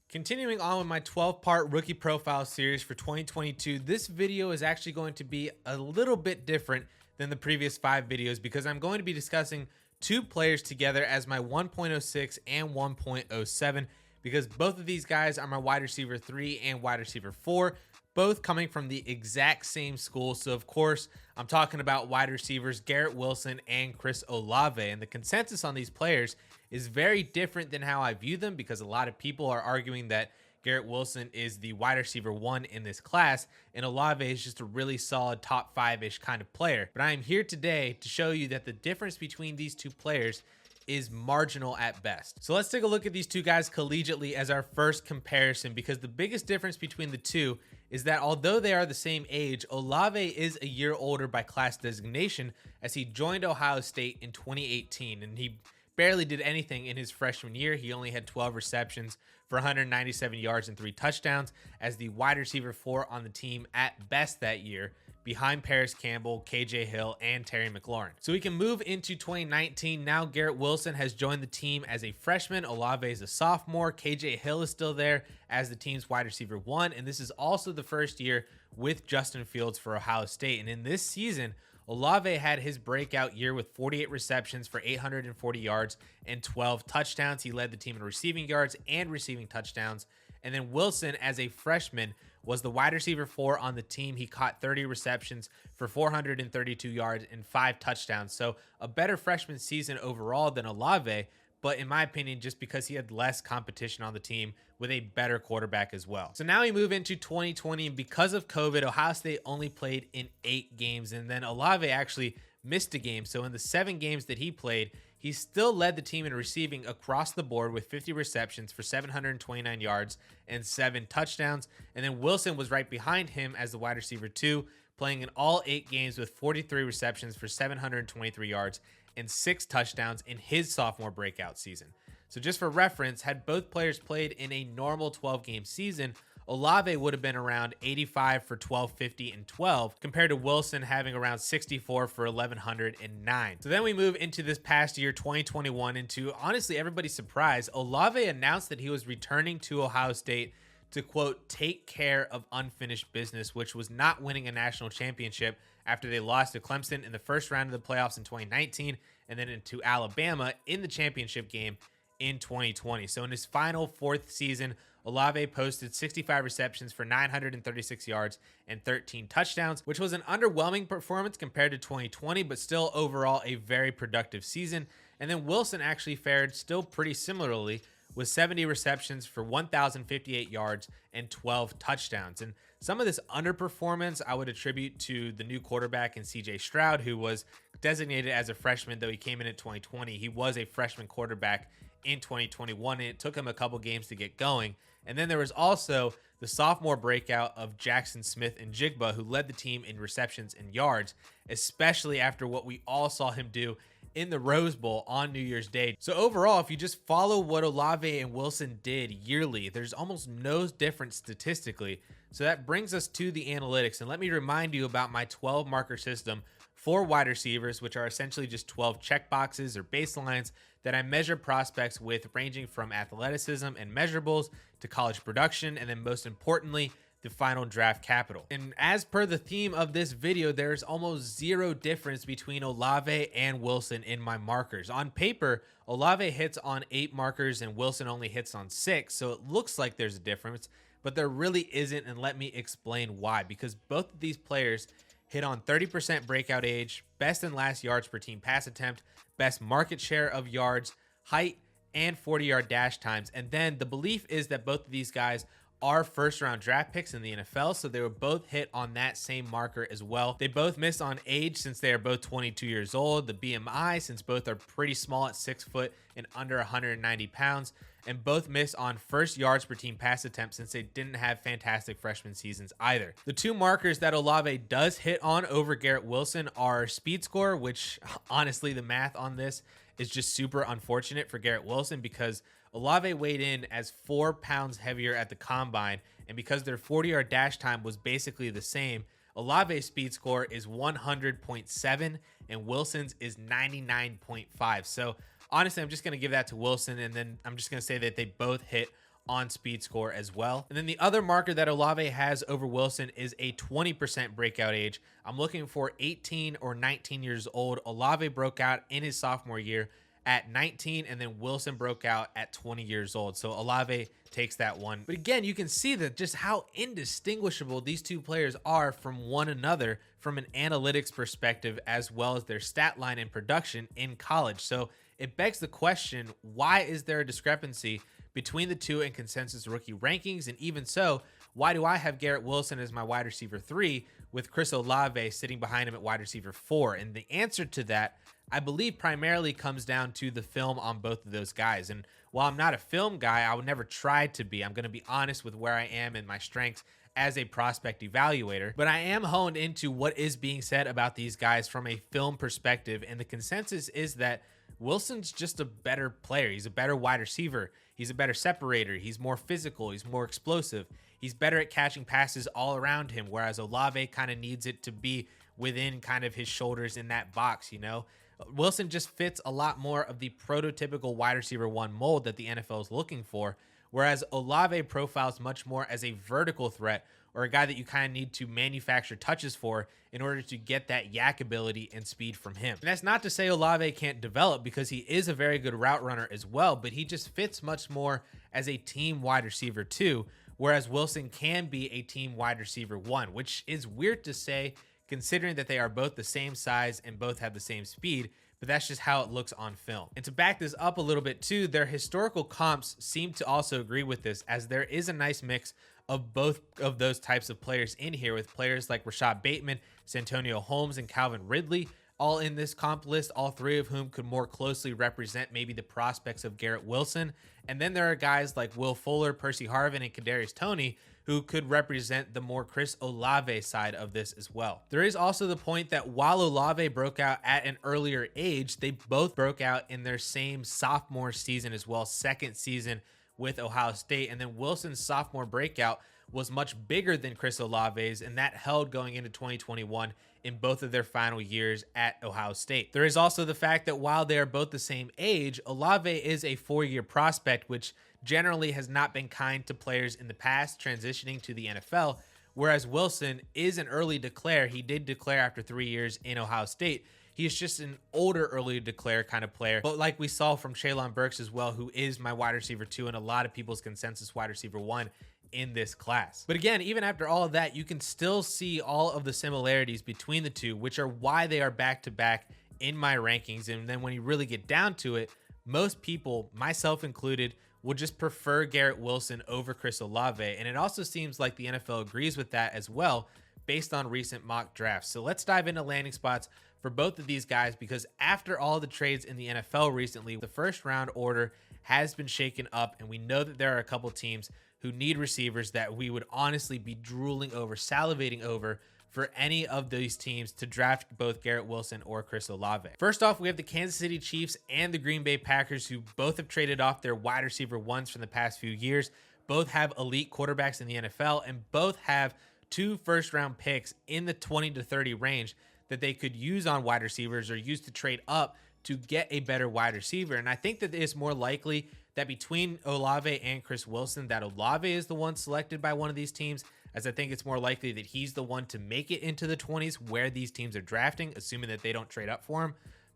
Continuing on with my 12-part rookie profile series for 2022, this video is actually going to be a little bit different than the previous 5 videos because I'm going to be discussing 2 players together as my 1.06 and 1.07 because both of these guys are my wide receiver 3 and wide receiver 4, both coming from the exact same school. So of course, I'm talking about wide receivers Garrett Wilson and Chris Olave, and the consensus on these players is very different than how I view them because a lot of people are arguing that Garrett Wilson is the wide receiver 1 in this class and Olave is just a really solid top 5-ish kind of player. But I am here today to show you that the difference between these 2 players is marginal at best. So let's take a look at these 2 guys collegiately as our first comparison, because the biggest difference between the 2 is that although they are the same age, Olave is a year older by class designation as he joined Ohio State in 2018, and he barely did anything in his freshman year. He only had 12 receptions for 197 yards and 3 touchdowns as the wide receiver 4 on the team at best that year, behind Paris Campbell, KJ Hill, and Terry McLaurin. So we can move into 2019. Now Garrett Wilson has joined the team as a freshman. Olave is a sophomore. KJ Hill is still there as the team's wide receiver 1. And this is also the first year with Justin Fields for Ohio State. And in this season, Olave had his breakout year with 48 receptions for 840 yards and 12 touchdowns. He led the team in receiving yards and receiving touchdowns. And then Wilson, as a freshman, was the wide receiver 4 on the team. He caught 30 receptions for 432 yards and 5 touchdowns. So a better freshman season overall than Olave, but in my opinion, just because he had less competition on the team with a better quarterback as well. So now we move into 2020, and because of COVID, Ohio State only played in 8 games, and then Olave actually missed a game. So in the 7 games that he played, he still led the team in receiving across the board with 50 receptions for 729 yards and 7 touchdowns. And then Wilson was right behind him as the wide receiver 2, playing in all 8 games with 43 receptions for 723 yards and 6 touchdowns in his sophomore breakout season. So just for reference, had both players played in a normal 12-game season, Olave would have been around 85 for 1250 and 12, compared to Wilson having around 64 for 1109. So then we move into this past year, 2021, and to honestly everybody's surprise, Olave announced that he was returning to Ohio State to, quote, take care of unfinished business, which was not winning a national championship after they lost to Clemson in the first round of the playoffs in 2019 and then into Alabama in the championship game in 2020. So in his final 4th season, Olave posted 65 receptions for 936 yards and 13 touchdowns, which was an underwhelming performance compared to 2020, but still overall a very productive season. And then Wilson actually fared still pretty similarly with 70 receptions for 1,058 yards and 12 touchdowns. And some of this underperformance I would attribute to the new quarterback in CJ Stroud, who was designated as a freshman, though he came in 2020. He was a freshman quarterback in 2021, and it took him a couple games to get going. And then there was also the sophomore breakout of Jackson Smith and Jigba, who led the team in receptions and yards, especially after what we all saw him do in the Rose Bowl on New Year's Day. So overall, if you just follow what Olave and Wilson did yearly, there's almost no difference statistically. So that brings us to the analytics. And let me remind you about my 12 marker system for wide receivers, which are essentially just 12 checkboxes or baselines that I measure prospects with, ranging from athleticism and measurables to college production, and then most importantly, the final draft capital. And as per the theme of this video, there's almost zero difference between Olave and Wilson in my markers. On paper, Olave hits on 8 markers and Wilson only hits on 6, so it looks like there's a difference, but there really isn't, and let me explain why. Because both of these players hit on 30% breakout age, best and last yards per team pass attempt, best market share of yards, height, and 40-yard dash times. And then the belief is that both of these guys are first-round draft picks in the NFL, so they were both hit on that same marker as well. They both miss on age since they are both 22 years old, the BMI since both are pretty small at 6 foot and under 190 pounds, and both miss on first yards per team pass attempt since they didn't have fantastic freshman seasons either. The 2 markers that Olave does hit on over Garrett Wilson are speed score, which honestly the math on this is just super unfortunate for Garrett Wilson because Olave weighed in as 4 pounds heavier at the combine, and because their 40-yard dash time was basically the same, Olave's speed score is 100.7 and Wilson's is 99.5. So honestly, I'm just going to give that to Wilson, and then I'm just going to say that they both hit on speed score as well. And then the other marker that Olave has over Wilson is a 20% breakout age. I'm looking for 18 or 19 years old. Olave broke out in his sophomore year at 19, and then Wilson broke out at 20 years old. So Olave takes that one. But again, you can see that just how indistinguishable these two players are from one another from an analytics perspective, as well as their stat line and production in college. So it begs the question, why is there a discrepancy between the two in consensus rookie rankings? And even so, why do I have Garrett Wilson as my wide receiver 3 with Chris Olave sitting behind him at wide receiver 4? And the answer to that, I believe, primarily comes down to the film on both of those guys. And while I'm not a film guy, I would never try to be. I'm going to be honest with where I am and my strengths as a prospect evaluator, but I am honed into what is being said about these guys from a film perspective. And the consensus is that Wilson's just a better player. He's a better wide receiver. He's a better separator. He's more physical. He's more explosive. He's better at catching passes all around him, whereas Olave kind of needs it to be within kind of his shoulders in that box, you know? Wilson just fits a lot more of the prototypical wide receiver 1 mold that the NFL is looking for, whereas Olave profiles much more as a vertical threat, or a guy that you kind of need to manufacture touches for in order to get that yak ability and speed from him. And that's not to say Olave can't develop, because he is a very good route runner as well, but he just fits much more as a team wide receiver 2, whereas Wilson can be a team wide receiver 1, which is weird to say considering that they are both the same size and both have the same speed, but that's just how it looks on film. And to back this up a little bit too, their historical comps seem to also agree with this, as there is a nice mix of both of those types of players in here, with players like Rashad Bateman, Santonio Holmes, and Calvin Ridley all in this comp list, all three of whom could more closely represent maybe the prospects of Garrett Wilson. And then there are guys like Will Fuller, Percy Harvin, and Kadarius Toney, who could represent the more Chris Olave side of this as well. There is also the point that while Olave broke out at an earlier age, they both broke out in their same sophomore season as well, second season with Ohio State. And then Wilson's sophomore breakout was much bigger than Chris Olave's, and that held going into 2021 in both of their final years at Ohio State. There is also the fact that while they are both the same age, Olave is a 4-year prospect, which generally has not been kind to players in the past transitioning to the NFL, whereas Wilson is an early declare. He did declare after 3 years in Ohio State. He's just an older early declare kind of player, but like we saw from Treylon Burks as well, who is my wide receiver 2 and a lot of people's consensus wide receiver 1 in this class. But again, even after all of that, you can still see all of the similarities between the two, which are why they are back to back in my rankings. And then when you really get down to it, most people, myself included, would just prefer Garrett Wilson over Chris Olave. And it also seems like the NFL agrees with that as well, based on recent mock drafts. So let's dive into landing spots for both of these guys, because after all the trades in the NFL recently, the first round order has been shaken up, and we know that there are a couple teams who need receivers that we would honestly be drooling over, salivating over for any of these teams to draft both Garrett Wilson or Chris Olave. First off, we have the Kansas City Chiefs and the Green Bay Packers, who both have traded off their wide receiver 1s from the past few years. Both have elite quarterbacks in the NFL, and both have 2 first-round picks in the 20 to 30 range that they could use on wide receivers or use to trade up to get a better wide receiver. And I think that it's more likely that between Olave and Chris Wilson, that Olave is the one selected by one of these teams, as I think it's more likely that he's the one to make it into the 20s where these teams are drafting, assuming that they don't trade up for him.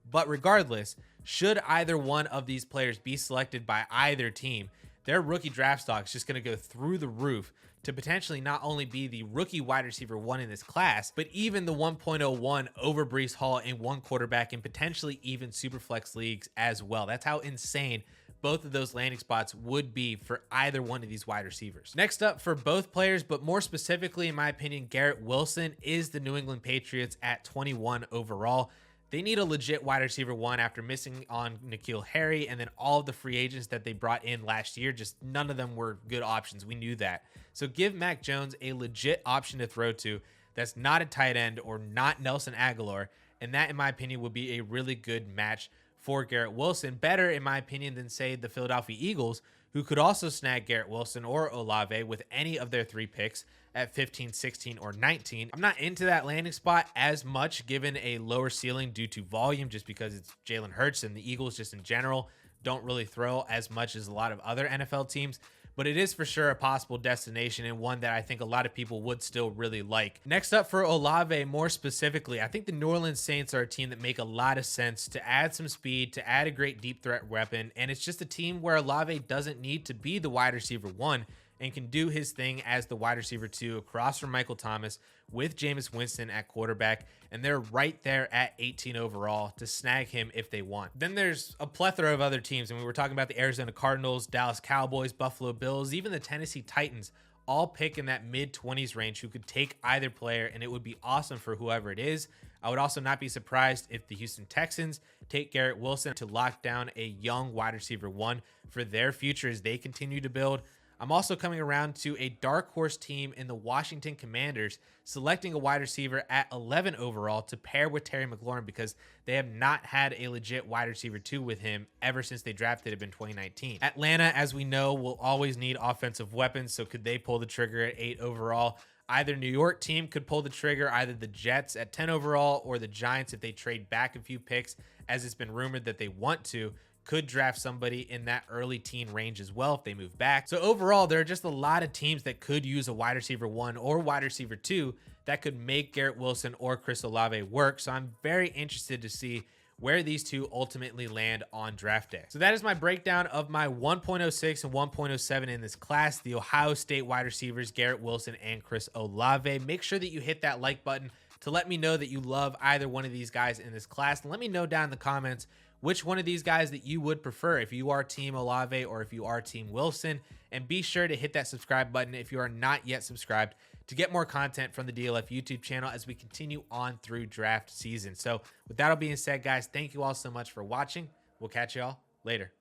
But regardless, should either one of these players be selected by either team, their rookie draft stock is just going to go through the roof to potentially not only be the rookie wide receiver 1 in this class, but even the 1.01 over Breece Hall in one quarterback, and potentially even Superflex leagues as well. That's how insane both of those landing spots would be for either one of these wide receivers. Next up for both players, but more specifically, in my opinion, Garrett Wilson, is the New England Patriots at 21 overall. They need a legit wide receiver 1 after missing on N'Keal Harry, and then all of the free agents that they brought in last year, just none of them were good options. We knew that. So give Mac Jones a legit option to throw to that's not a tight end or not Nelson Aguilar, and that, in my opinion, would be a really good match for Garrett Wilson. Better, in my opinion, than, say, the Philadelphia Eagles, who could also snag Garrett Wilson or Olave with any of their 3 picks at 15, 16, or 19. I'm not into that landing spot as much, given a lower ceiling due to volume, just because it's Jalen Hurts, and the Eagles just in general don't really throw as much as a lot of other NFL teams. but it is for sure a possible destination and one that I think a lot of people would still really like. Next up for Olave, more specifically, I think the New Orleans Saints are a team that make a lot of sense to add some speed, to add a great deep threat weapon, and it's just a team where Olave doesn't need to be the wide receiver 1 and can do his thing as the wide receiver 2 across from Michael Thomas with Jameis Winston at quarterback, and they're right there at 18 overall to snag him if they want. Then there's a plethora of other teams, and we were talking about the Arizona Cardinals, Dallas Cowboys, Buffalo Bills, even the Tennessee Titans, all pick in that mid-20s range who could take either player, and it would be awesome for whoever it is. I would also not be surprised if the Houston Texans take Garrett Wilson to lock down a young wide receiver 1 for their future as they continue to build. I'm also coming around to a dark horse team in the Washington Commanders selecting a wide receiver at 11 overall to pair with Terry McLaurin because they have not had a legit wide receiver 2 with him ever since they drafted him in 2019. Atlanta, as we know, will always need offensive weapons, so could they pull the trigger at 8 overall? Either New York team could pull the trigger, either the Jets at 10 overall or the Giants if they trade back a few picks, as it's been rumored that they want to, could draft somebody in that early teen range as well if they move back. So overall, there are just a lot of teams that could use a wide receiver 1 or wide receiver 2 that could make Garrett Wilson or Chris Olave work. So I'm very interested to see where these two ultimately land on draft day. So that is my breakdown of my 1.06 and 1.07 in this class, the Ohio State wide receivers, Garrett Wilson and Chris Olave. Make sure that you hit that like button to let me know that you love either one of these guys in this class. And let me know down in the comments which one of these guys that you would prefer, if you are team Olave or if you are team Wilson. And be sure to hit that subscribe button if you are not yet subscribed to get more content from the DLF YouTube channel as we continue on through draft season. So with that all being said, guys, thank you all so much for watching. We'll catch you all later.